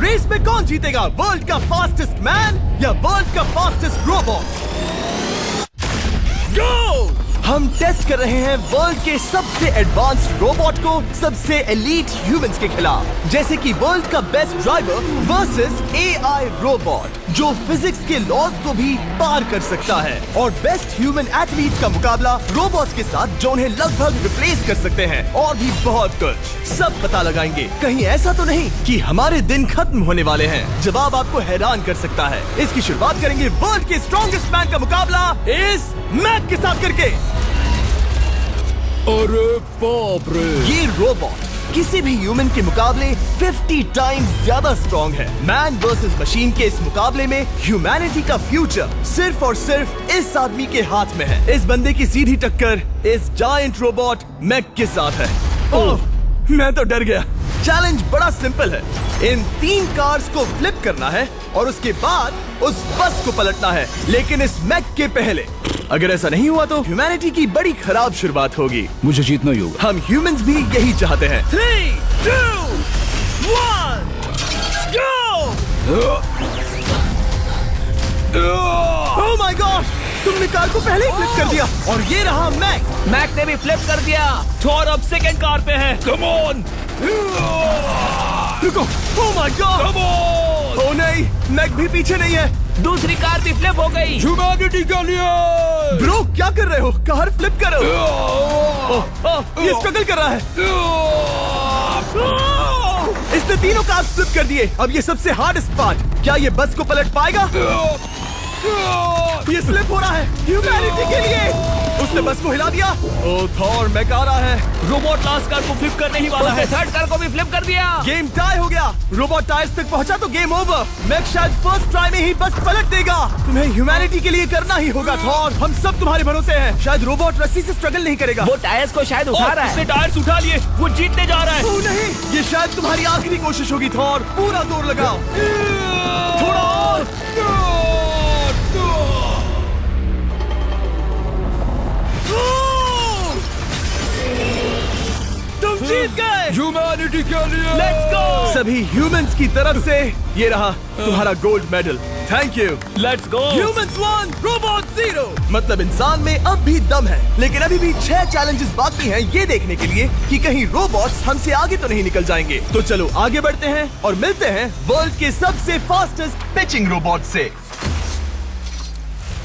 Race में कौन जीतेगा, वर्ल्ड का फास्टेस्ट मैन या वर्ल्ड का फास्टेस्ट रोबोट? गो! हम टेस्ट कर रहे हैं वर्ल्ड के सबसे एडवांस्ड रोबोट को सबसे एलीट ह्यूमंस के खिलाफ, जैसे कि वर्ल्ड का best driver versus AI robot जो फिजिक्स के लॉज को भी पार कर सकता है, और बेस्ट ह्यूमन एथलीट का मुकाबला रोबोट्स के साथ जो उन्हें लगभग रिप्लेस कर सकते हैं, और भी बहुत कुछ। सब पता लगाएंगे। कहीं ऐसा तो नहीं कि हमारे दिन खत्म होने वाले हैं? जवाब आपको हैरान कर सकता है। इसकी शुरुआत करेंगे वर्ल्ड के स्ट्रॉन्गेस्ट मैन का मुकाबला इस मैक के साथ करके। अरे बाप रे! ये रोबोट किसी भी ह्यूमन के मुकाबले 50 टाइम्स ज्यादा स्ट्रॉन्ग है। मैन वर्सेस मशीन के इस मुकाबले में ह्यूमैनिटी का फ्यूचर सिर्फ और सिर्फ इस आदमी के हाथ में है। इस बंदे की सीधी टक्कर इस जायंट रोबोट मैक के साथ है। ओह, मैं तो डर गया। चैलेंज बड़ा सिंपल है। इन 3 कार्स को फ्लिप करना है और उसके बाद उस बस को पलटना है, लेकिन इस मैक के पहले। अगर ऐसा नहीं हुआ तो ह्यूमैनिटी की बड़ी खराब शुरुआत होगी। मुझे जीतना ही होगा। हम ह्यूमंस भी यही चाहते हैं। 3, 2, 1, go! Oh my God! तुमने कार को पहले ही फ्लिप कर दिया, और ये रहा मैक। मैक ने भी फ्लिप कर दिया। थॉर अब सेकंड कार पे है। Come on! रुको! Oh my God! Come on! Oh नहीं, मैक भी पीछे नहीं है। दूसरी कार भी फ्लिप हो गई। ह्यूमैनिटी के लिए! ब्रो, क्या कर रहे हो? कार फ्लिप करो। ये स्ट्रगल कर रहा है। इसने तीनों कार फ्लिप कर दिए। अब ये सबसे हार्डेस्ट पार्ट। क्या ये बस को पलट पाएगा? ये स्लिप हो रहा है ह्यूमैनिटी के लिए। उसने बस को हिला दिया। ओह थॉर, मैक आ रहा है। रोबोट लास्ट कार को फ्लिप करने ही वाला है। थर्ड कार को भी फ्लिप कर दिया। गेम टाई हो गया। रोबोट टायर्स तक पहुंचा तो गेम ओवर। मैक शायद फर्स्ट ट्राई में ही बस पलट देगा। तुम्हें ह्यूमैनिटी के लिए करना ही होगा थॉर। हम सब तुम्हारे भरोसे हैं। शायद रोबोट रस्सी से स्ट्रगल नहीं करेगा। वो टायर्स को शायद उठा रहा है। उसने टायर्स उठा लिए। वो जीतने जा रहा है। ओह नहीं, ये शायद तुम्हारी आखिरी कोशिश होगी थॉर। पूरा जोर लगाओ। थोड़ा और। तुम जीत गए। ह्यूमैनिटी के लिए! Let's go! सभी ह्यूमंस की तरफ से ये रहा तुम्हारा gold medal. Thank you. Let's go! Humans 1, robot 0। मतलब इंसान में अब भी दम है, लेकिन अभी भी 6 चैलेंजेस बाकी हैं ये देखने के लिए कि कहीं रोबोट्स हमसे आगे तो नहीं निकल जाएंगे। तो चलो आगे बढ़ते हैं और मिलते हैं वर्ल्ड के सबसे फास्टेस्ट पिचिंग रोबोट से।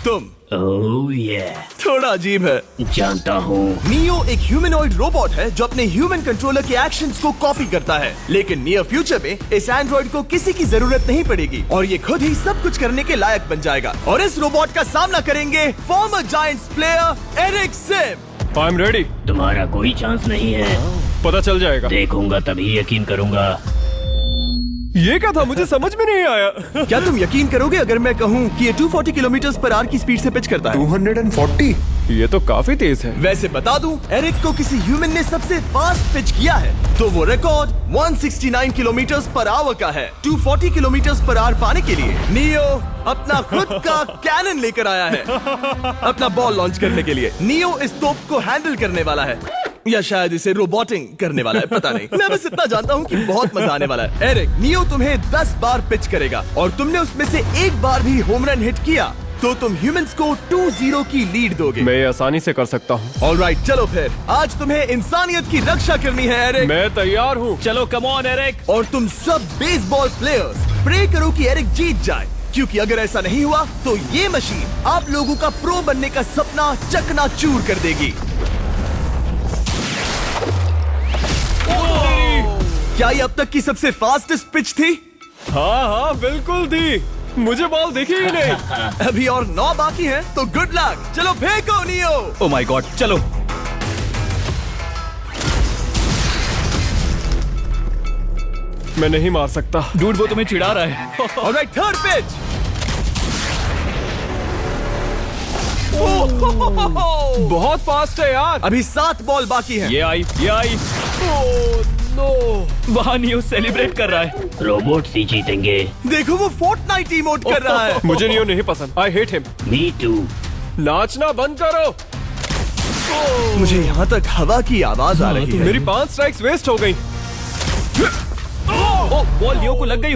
तुम ओह ये थोड़ा अजीब है, जानता हूँ। नियो एक ह्यूमनॉइड रोबोट है जो अपने ह्यूमन कंट्रोलर के एक्शंस को कॉपी करता है, लेकिन नियर फ्यूचर में इस एंड्रॉइड को किसी की जरूरत नहीं पड़ेगी और ये खुद ही सब कुछ करने के लायक बन जाएगा। और इस रोबोट का सामना करेंगे former Giants player Eric Sim. I am ready. तुम्हारा कोई चांस नहीं है। पता चल जाएगा। देखूंगा तभी यकीन करूंगा। ये क्या था? मुझे समझ में नहीं आया। क्या तुम यकीन करोगे अगर मैं कहूँ कि ये 240 किलोमीटर/आवर की स्पीड से पिच करता है? 240? ये तो काफी तेज है। वैसे बता दूं, एरिक को किसी ह्यूमन ने सबसे फास्ट पिच किया है तो वो रिकॉर्ड 169 किलोमीटर/आवर का है। 240 किलोमीटर/आवर पाने के लिए नियो अपना खुद का कैनन लेकर आया है अपना बॉल लॉन्च करने के लिए। नियो इस तोप को हैंडल करने वाला है, या शायद इसे रोबोटिंग करने वाला है, पता नहीं। मैं बस इतना जानता हूँ कि बहुत मजा आने वाला है। एरिक, नियो तुम्हें 10 बार पिच करेगा और तुमने उसमें से एक बार भी होम रन हिट किया तो तुम ह्यूमंस को 2-0 की लीड दोगे। मैं ये आसानी से कर सकता हूँ। ऑलराइट, चलो फिर आज तुम्हें इंसानियत की रक्षा करनी है एरिक। मैं तैयार हूँ। चलो कम ऑन एरिक। और तुम सब बेसबॉल प्लेयर्स प्रे करो कि एरिक जीत जाए, क्योंकि अगर ऐसा नहीं हुआ तो ये मशीन आप लोगों का प्रो बनने का सपना चकनाचूर कर देगी। क्या ये अब तक की सबसे फास्टेस्ट पिच थी? हाँ बिल्कुल थी। मुझे बॉल दिखी ही नहीं। अभी और 9 बाकी हैं, तो गुड लक। चलो फेंको नियो। ओह माय गॉड, चलो। मैं नहीं मार सकता। डूड, वो तुम्हें चिढ़ा रहा है। Alright, third pitch. बहुत फास्ट है यार। अभी 7 बॉल बाकी हैं। ये आई। वहाँ नियो सेलिब्रेट कर रहा है। रोबोट्स ही जीतेंगे। देखो वो फोर्टनाइट इमोट कर रहा है। मुझे नियो नहीं पसंद। I hate him. Me too. नाचना बंद करो। मुझे यहाँ तक हवा की आवाज आ रही है। मेरी 5 स्ट्राइक्स वेस्ट हो गई। बॉल नियो को लग गई।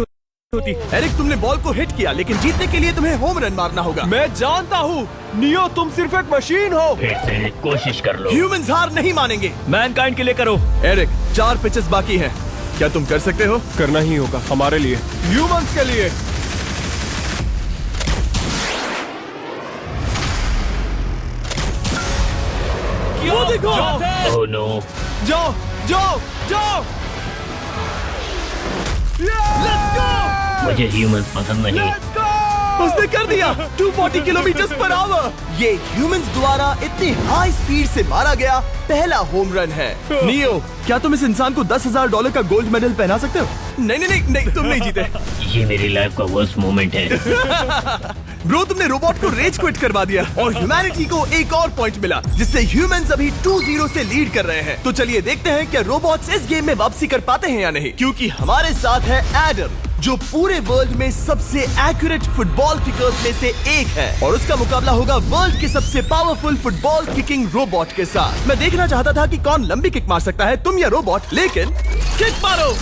होती। एरिक, तुमने बॉल को हिट किया, लेकिन जीतने के लिए तुम्हें होम रन मारना होगा। मैं जानता हूँ नियो, तुम सिर्फ एक मशीन हो। फिर से कोशिश कर लो। ह्यूमंस हार नहीं मानेंगे। मैनकाइंड के लिए करो। एरिक, 4 पिचेस बाकी हैं। क्या तुम कर सकते हो? करना ही होगा हमारे लिए, ह्यूमंस के लिए। वो देखो। Oh no. जाओ जाओ जाओ। Let's go. मुझे ह्यूमंस पसंद नहीं। उसने कर दिया 240 किलोमीटर पर आवर। ये ह्यूमंस द्वारा इतनी हाई स्पीड से मारा गया पहला होम रन है। नियो, क्या तुम इस इंसान को $10,000 का गोल्ड मेडल पहना सकते हो? नहीं, तुम नहीं जीते। ये मेरी लाइफ का वर्स्ट मोमेंट है। ब्रो, तुमने रोबोट को रेज क्विट करवा दिया और ह्यूमैनिटी को एक और पॉइंट मिला, जिससे ह्यूमंस अभी 2-0 से लीड कर रहे हैं। तो चलिए देखते हैं क्या रोबोट्स इस गेम में वापसी कर पाते हैं या नहीं, क्योंकि हमारे साथ है एडम, जो पूरे वर्ल्ड में सबसे एक्यूरेट फुटबॉल किकर्स में से एक है, और उसका मुकाबला होगा वर्ल्ड के सबसे पावरफुल फुटबॉल किकिंग रोबोट के साथ। मैं देखना चाहता था कि कौन लंबी किक मार सकता है, तुम या रोबोट, लेकिन किक मारो।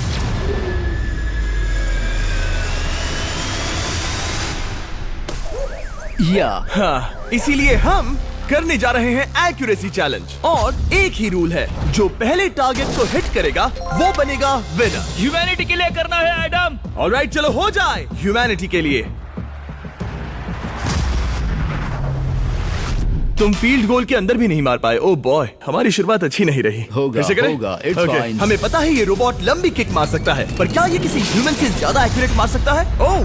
हाँ, इसीलिए हम करने जा रहे हैं एक्यूरेसी चैलेंज, और एक ही रूल है, जो पहले टारगेट को हिट करेगा वो बनेगा विनर। ह्यूमैनिटी के लिए करना है एडम। ऑलराइट, चलो हो जाए ह्यूमैनिटी के लिए। तुम फील्ड गोल के अंदर भी नहीं मार पाए। ओ बॉय, हमारी शुरुआत अच्छी नहीं रही। होगा, फिर से करें? होगा, it's Okay, fine. हमें पता है ये रोबोट लंबी किक मार सकता है, पर क्या ये किसी ह्यूमन से ज्यादा एक्यूरेट मार सकता है? ओह,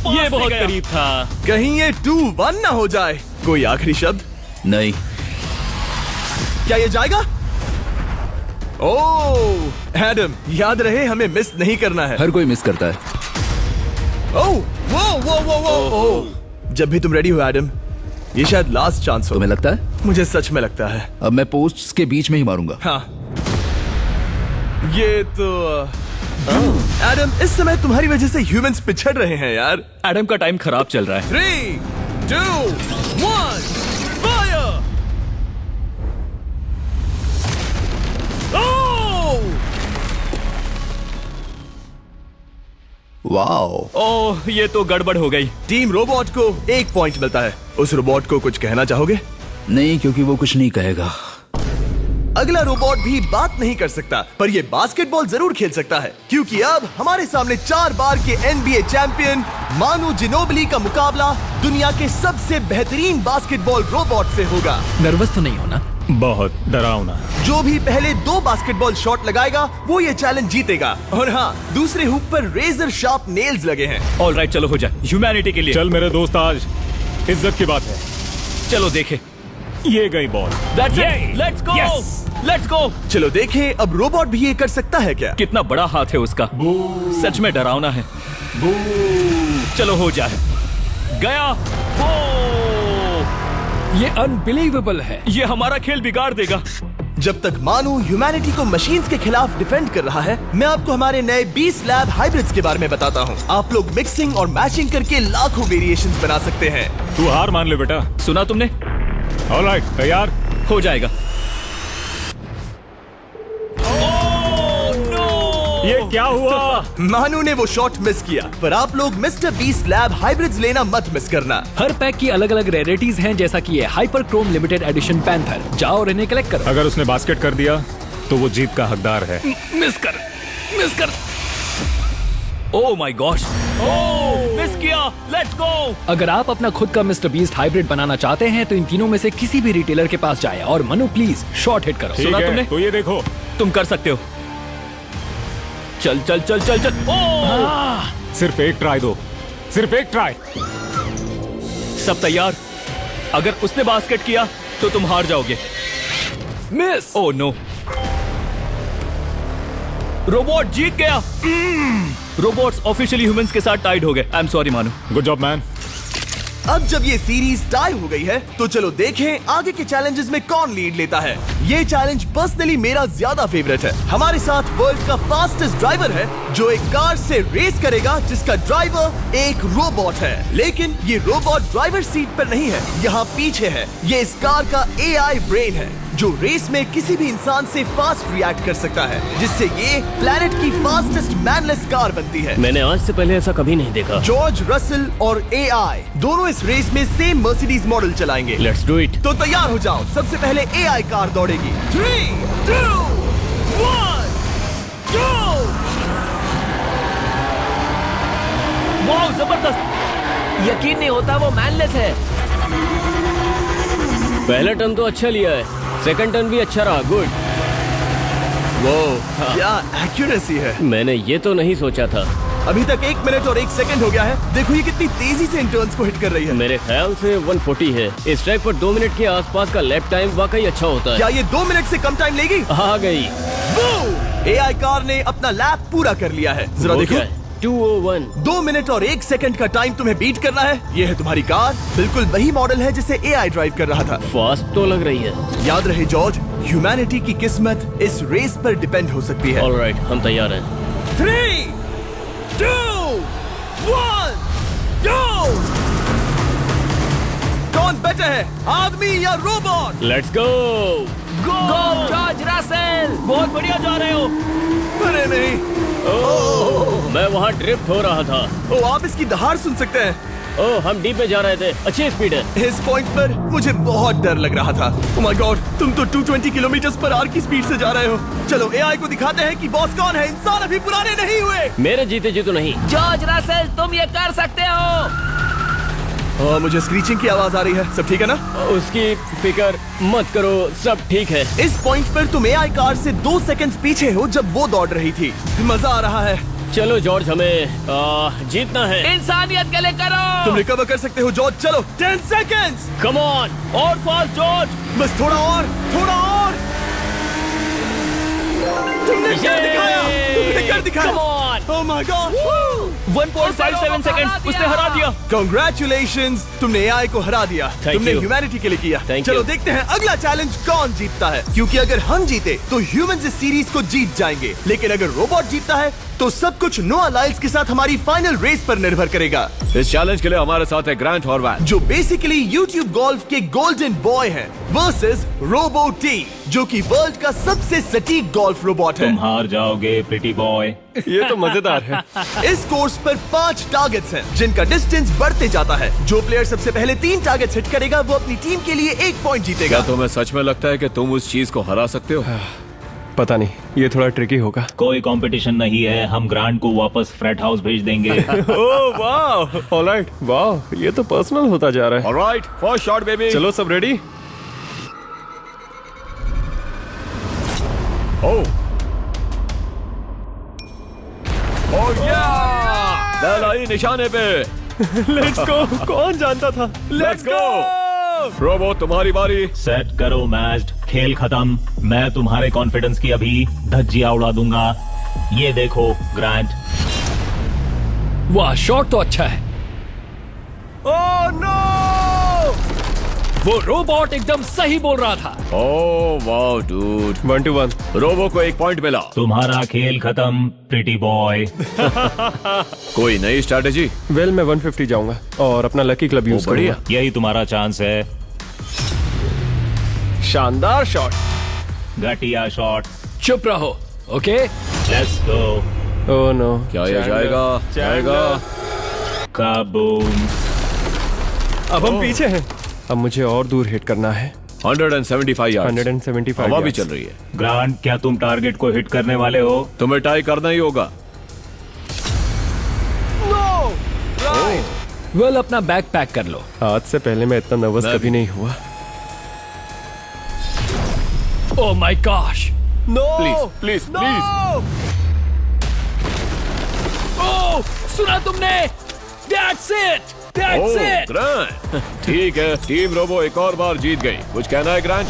ये बहुत करीब था। कहीं ये 2-1 ना हो जाए। कोई आखिरी शब्द? नहीं। क्या ये जाएगा? ओह एडम, याद रहे हमें मिस नहीं करना है। हर कोई मिस करता है। ओह वो। जब भी तुम रेडी हो एडम, ये शायद लास्ट चांस हो। तुम्हें लगता है? मुझे सच में लगता है। अब मैं पोस्ट्स के बीच में ही मारूंगा। हाँ, ये तो एडम, इस समय तुम्हारी वजह से ह्यूमंस पिछड़ रहे हैं यार। एडम का टाइम खराब चल रहा है। 3, 2, 1, फायर! वाओ। ओह, ये तो गड़बड़ हो गई। टीम रोबोट को 1 पॉइंट मिलता है। उस रोबोट को कुछ कहना चाहोगे? नहीं, क्योंकि वो कुछ नहीं कहेगा। अगला रोबोट भी बात नहीं कर सकता, पर ये बास्केटबॉल जरूर खेल सकता है, क्योंकि अब हमारे सामने 4 बार के NBA चैंपियन मानू जिनोबिली का मुकाबला दुनिया के सबसे बेहतरीन बास्केटबॉल रोबोट से होगा। नर्वस तो नहीं होना? बहुत डरावना। जो भी पहले 2 बास्केटबॉल शॉट लगाएगा वो ये चैलेंज जीतेगा। और हाँ, दूसरे हुक पर रेजर शार्प नेल्स लगे हैं। ऑलराइट, चलो हो जाए ह्यूमैनिटी के लिए। चल मेरे दोस्त, आज इज्जत की बात है। चलो देखे। ये गई ball. Let's go, let's go. चलो देखें अब रोबोट भी ये कर सकता है क्या। कितना बड़ा हाथ है उसका, सच में डरावना है। चलो हो जाए। गया। ये अनबिलीवेबल है। ये हमारा खेल बिगाड़ देगा। जब तक मानू ह्यूमैनिटी को मशीन्स के खिलाफ डिफेंड कर रहा है, मैं आपको हमारे नए 20 लैब हाइब्रिड्स के बारे में बताता हूँ। आप लोग मिक्सिंग और मैचिंग करके लाखों वेरिएशंस बना सकते हैं। तू हार मान ले बेटा। सुना तुमने? ऑलराइट, तैयार? हो जाएगा। ये क्या हुआ? मानू ने वो शॉट मिस किया, पर आप लोग मिस्टर 20 लैब हाइब्रिड्स लेना मत मिस करना। हर पैक की अलग अलग रेयरिटीज हैं, जैसा कि ये hyper Chrome limited edition panther. जाओ और इन्हें कलेक्ट करो। अगर उसने बास्केट कर दिया तो वो जीत का हकदार है। मिस कर। ओह माय गॉश, मिस किया। Let's go. अगर आप अपना खुद का मिस्टर बीस्ट हाइब्रिड बनाना चाहते हैं तो इन तीनों में से किसी भी रिटेलर के पास जाएं और मनु प्लीज शॉट हिट करो। ठीक सुना है, तुमने? तो ये देखो। तुम कर सकते हो। चल। सिर्फ एक ट्राई दो, सिर्फ एक ट्राई। सब तैयार? अगर उसने बास्केट किया तो तुम हार जाओगे। मिस। ओह नो, रोबोट जीत गया। रोबोट्स ऑफिशियली ह्यूमंस के साथ टाइड हो गए। आई एम सॉरी मानू। Good job man. अब जब ये सीरीज टाई हो गई है, तो चलो देखें आगे के चैलेंजेस में कौन लीड लेता है। ये चैलेंज पर्सनली मेरा ज्यादा फेवरेट है। हमारे साथ वर्ल्ड का फास्टेस्ट ड्राइवर है, जो एक कार से रेस करेगा जिसका ड्राइवर एक रोबोट है। लेकिन ये रोबोट ड्राइवर सीट पर नहीं है, यहाँ पीछे है। ये इस कार का AI ब्रेन है, जो रेस में किसी भी इंसान से फास्ट रिएक्ट कर सकता है, जिससे ये प्लेनेट की फास्टेस्ट मैनलेस कार बनती है। मैंने आज से पहले ऐसा कभी नहीं देखा। जॉर्ज रसल और एआई दोनों इस रेस में सेम मर्सिडीज मॉडल चलाएंगे। Let's do it. तो तैयार हो जाओ, सबसे पहले एआई कार दौड़ेगी। 3, 2, 1, go! वाह, जबरदस्त। यकीन नहीं होता वो मैनलेस है। पहला टर्न तो अच्छा लिया है, सेकंड टर्न भी अच्छा रहा। गुड। वो क्या एक्यूरेसी है। मैंने ये तो नहीं सोचा था। अभी तक 1 मिनट और 1 सेकंड हो गया है। देखो ये कितनी तेजी से इन टर्न्स को हिट कर रही है। मेरे ख्याल से 140 है। इस ट्रैक पर 2 मिनट के आसपास का लैप टाइम वाकई अच्छा होता है। क्या ये 2 मिनट से कम टाइम लेगी? आ गई। एआई कार ने अपना लैप पूरा कर लिया है। जरा वो देखो, क्या है? 201। 2 मिनट और 1 सेकंड का टाइम तुम्हें बीट करना है। ये है तुम्हारी कार, बिल्कुल वही मॉडल है जिसे एआई ड्राइव कर रहा था। फास्ट तो लग रही है। याद रहे जॉर्ज, ह्यूमैनिटी की किस्मत इस रेस पर डिपेंड हो सकती है। ऑलराइट, हम तैयार हैं। 3, 2, 1, go! कौन बेटर है, आदमी या robot? Let's go. Go George Russell. बहुत बढ़िया जा रहे हो। अरे नहीं, मैं वहाँ ड्रिफ्ट हो रहा था। ओ आप इसकी दहाड़ सुन सकते हैं। ओह, हम डीप में जा रहे थे। अच्छी स्पीड है। इस पॉइंट पर मुझे बहुत डर लग रहा था। ओह माय गॉड, तुम तो 220 किलोमीटर पर आवर की स्पीड से जा रहे हो। चलो एआई को दिखाते हैं कि बॉस कौन है। इंसान अभी पुराने नहीं हुए। मेरे जीते जी तो नहीं। जॉर्ज रसेल, तुम ये कर सकते हो। मुझे स्क्रीचिंग की आवाज आ रही है। सब ठीक है ना? उसकी फिक्र मत करो, सब ठीक है। इस पॉइंट पर तुम एआई कार से 2 सेकंड पीछे हो जब वो दौड़ रही थी। मजा आ रहा है। चलो जॉर्ज, हमें जीतना है। इंसानियत के लिए करो। तुम रिकवर कर सकते हो जॉर्ज। चलो 10 सेकंड्स। Come on. और फास्ट जॉर्ज। बस थोड़ा और, थोड़ा और। तुमने कर दिखाया, तुमने कर दिखाया। Come on. Oh my God. 1.57 seconds उसने हरा दिया। Congratulations, तुमने एआई को हरा दिया। Thank तुमने you. ह्यूमैनिटी के लिए किया। Thank चलो you. देखते हैं अगला चैलेंज कौन जीतता है, क्योंकि अगर हम जीते तो ह्यूमंस इस सीरीज को जीत जाएंगे, लेकिन अगर रोबोट जीतता है तो सब कुछ नोआ लाइल्स के साथ हमारी फाइनल रेस पर निर्भर करेगा। इस चैलेंज के लिए हमारे साथ है ग्रांट हॉर्वैट, जो बेसिकली YouTube गोल्फ के गोल्डन बॉय हैं, वर्सेस रोबो टी, जो कि वर्ल्ड का सबसे सटीक गोल्फ रोबोट है। हार जाओगे प्रिटी बॉय। ये तो मजेदार है। इस कोर्स पर 5 टारगेट्स हैं, जिनका डिस्टेंस बढ़ते जाता है। जो प्लेयर सबसे पहले 3 टारगेट्स हिट करेगा वो अपनी टीम के लिए 1 पॉइंट जीतेगा। क्या तुम्हें सच में लगता है कि तुम उस चीज को हरा सकते हो? पता नहीं, ये थोड़ा ट्रिकी होगा। कोई कंपटीशन नहीं है, हम ग्रांट को वापस फ्रेट हाउस भेज देंगे। ओह वाह, ऑलराइट, वाह, ये तो पर्सनल होता जा रहा है। Alright, first shot baby. चलो सब रेडी? ओह या! दलाई निशाने पे। Let's go. कौन जानता था? Let's go. रोबो, तुम्हारी बारी। सेट करो मैच, खेल खत्म। मैं तुम्हारे कॉन्फिडेंस की अभी धज्जियां उड़ा दूंगा। ये देखो ग्रांट। वाह, शॉट तो अच्छा है। Oh no! वो रोबोट एकदम सही बोल रहा था। Oh wow dude. 1 to 1। Robo को 1 पॉइंट मिला। तुम्हारा खेल खत्म प्रिटी बॉय। कोई नई स्ट्रैटेजी? वेल, मैं 150 जाऊंगा और अपना लकी क्लब यूज बढ़िया। करूंगा। यही तुम्हारा चांस है। शानदार शॉट। घटिया शॉट। चुप रहो, okay? Let's go. Oh no. क्या ये जाएगा? जाएगा। काबूम। अब हम पीछे हैं। अब मुझे और दूर हिट करना है। 175 यार्ड्स। 175 हवा भी yards। चल रही है। ग्रांट, क्या तुम टारगेट को हिट करने वाले हो? तुम्हें टाई करना ही होगा। वेल, अपना बैग पैक कर लो। आज से पहले मैं इतना नर्वस मैं कभी भी। नहीं हुआ। Oh my gosh. No! Please please. Oh, सुना तुमने? That's it! That's it! Grant, ठीक है, टीम रोबो एक और बार जीत गई। कुछ कहना है ग्रांट?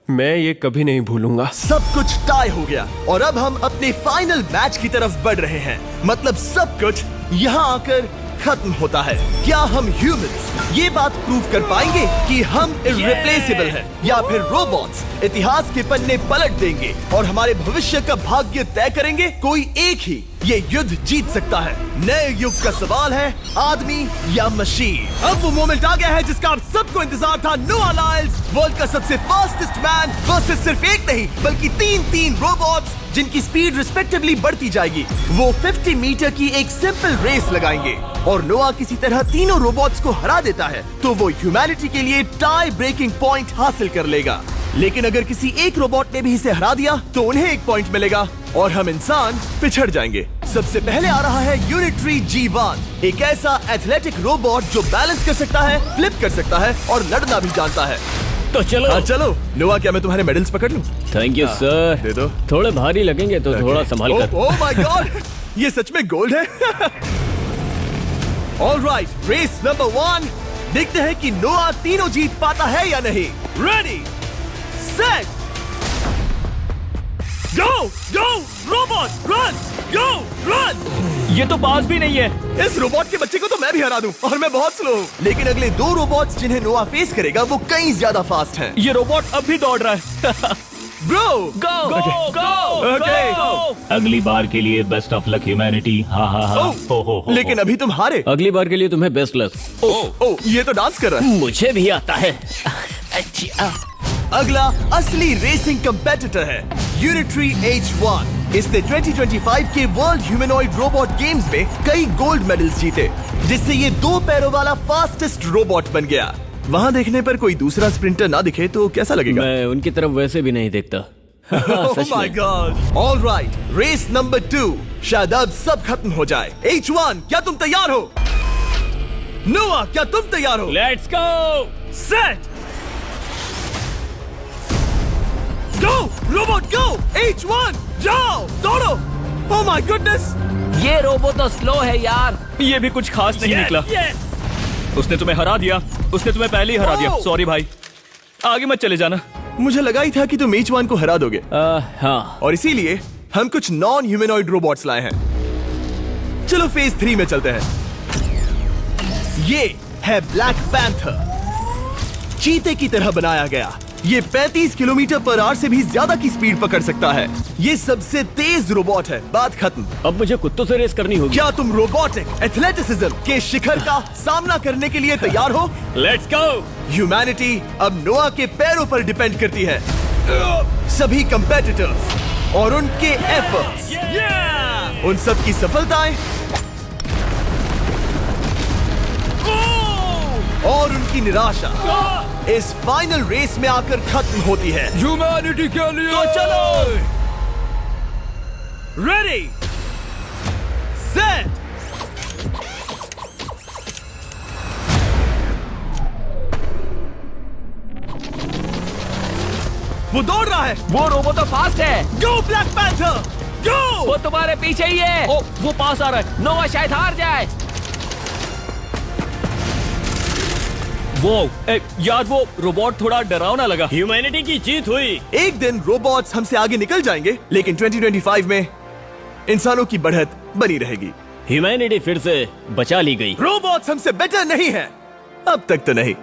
मैं ये कभी नहीं भूलूंगा। सब कुछ टाई हो गया और अब हम अपने फाइनल मैच की तरफ बढ़ रहे हैं। मतलब सब कुछ यहाँ आकर खत्म होता है। क्या हम ह्यूमंस ये बात प्रूव कर पाएंगे कि हम इररिप्लेसेबल हैं, या फिर रोबोट्स इतिहास के पन्ने पलट देंगे और हमारे भविष्य का भाग्य तय करेंगे? कोई एक ही ये युद्ध जीत सकता है। नए युग का सवाल है, आदमी या मशीन। अब वो मोमेंट आ गया है जिसका आप सबको इंतजार था। नोआ लाइल्स, वर्ल्ड का सबसे फास्टेस्ट मैन वर्सेस सिर्फ एक नहीं बल्कि तीन रोबोट्स जिनकी स्पीड रिस्पेक्टिवली बढ़ती जाएगी। वो 50 मीटर की एक सिंपल रेस लगाएंगे और नोआ किसी तरह तीनों रोबोट्स को हरा देता है तो वो ह्यूमैनिटी के लिए टाई ब्रेकिंग पॉइंट हासिल कर लेगा। लेकिन अगर किसी एक रोबोट ने भी इसे हरा दिया तो उन्हें एक पॉइंट मिलेगा और हम इंसान पिछड़ जाएंगे। सबसे पहले आ रहा है यूनिट्री G1, एक ऐसा एथलेटिक रोबोट जो बैलेंस कर सकता है, फ्लिप कर सकता है और लड़ना भी जानता है। तो चलो। हाँ चलो। नोआ, क्या मैं तुम्हारे मेडल्स पकड़ लूं? Thank you sir. दे दो। थोड़े भारी लगेंगे तो थोड़ा संभाल कर। ओह माय गॉड, ये सच में गोल्ड है। ऑलराइट, रेस नंबर 1, देखते हैं कि नोआ तीनों जीत पाता है या नहीं। रेडी, सेट, गो गो रोबोट रन, गो रन। ये तो पास भी नहीं है। इस रोबोट के बच्चे को तो मैं भी हरा दूं और मैं बहुत स्लो हूं। लेकिन अगले 2 रोबोट्स जिन्हें नोआ फेस करेगा वो कहीं ज्यादा फास्ट हैं। ये रोबोट अब भी दौड़ रहा है। ब्रो, गो गो ओके। अगली बार के लिए बेस्ट ऑफ लक ह्यूमैनिटी। हाँ हाँ हाँ। हो। लेकिन अभी तुम हारे। अगली बार के लिए तुम्हें बेस्ट लक। ओ, ये तो डांस कर रहा है। मुझे भी आता है। अगला असली रेसिंग कंपेटिटर है यूनिट्री H1। इसने 2025 के वर्ल्ड ह्यूमनॉइड रोबोट गेम्स में कई गोल्ड मेडल्स जीते, जिससे ये 2 पैरों वाला फास्टेस्ट रोबोट बन गया। वहाँ देखने पर कोई दूसरा स्प्रिंटर ना दिखे तो कैसा लगेगा? मैं उनकी तरफ वैसे भी नहीं देखता। Oh my God! All right, race number 2। शायद अब सब खत्म हो जाए। H1, क्या तुम तैयार हो? नोआ, क्या तुम तैयार हो? Let's go. Set, go robot go. H1, जाओ, दौड़ो। Oh my goodness! ये रोबो तो स्लो है यार। ये भी कुछ खास नहीं निकला। उसने तुम्हें हरा दिया। उसने तुम्हें पहले ही हरा दिया। सॉरी भाई, आगे मत चले जाना। मुझे लगा ही था कि तुम H1 को हरा दोगे। हाँ। और इसीलिए हम कुछ नॉन ह्यूमनॉइड रोबोट्स लाए हैं। चलो फेज 3 में चलते हैं। ये है ब्लैक पैंथर, चीते की तरह बनाया गया। ये 35 किलोमीटर पर आवर से भी ज्यादा की स्पीड पकड़ सकता है। ये सबसे तेज रोबोट है। बात खत्म। अब मुझे कुत्तों से रेस करनी होगी। क्या तुम रोबोटिक एथलेटिसिज्म के शिखर का सामना करने के लिए तैयार हो? Let's go. ह्यूमैनिटी अब नोआ के पैरों पर डिपेंड करती है। सभी कंपेटिटर्स और उनके एफर्ट्स, उन सब की सफलताएं और उनकी निराशा इस फाइनल रेस में आकर खत्म होती है। ह्यूमैनिटी के लिए। तो चलो, रेडी, सेट, वो दौड़ रहा है। वो रोबो तो फास्ट है। गो ब्लैक पैंथर, गो। वो तुम्हारे पीछे ही है। ओ, वो पास आ रहा है। नोआ शायद हार जाए। वो यार, वो रोबोट थोड़ा डरावना लगा। ह्यूमैनिटी की जीत हुई। एक दिन रोबोट्स हमसे आगे निकल जाएंगे, लेकिन 2025 में इंसानों की बढ़त बनी रहेगी। ह्यूमैनिटी फिर से बचा ली गई। रोबोट्स हमसे बेटर नहीं है, अब तक तो नहीं।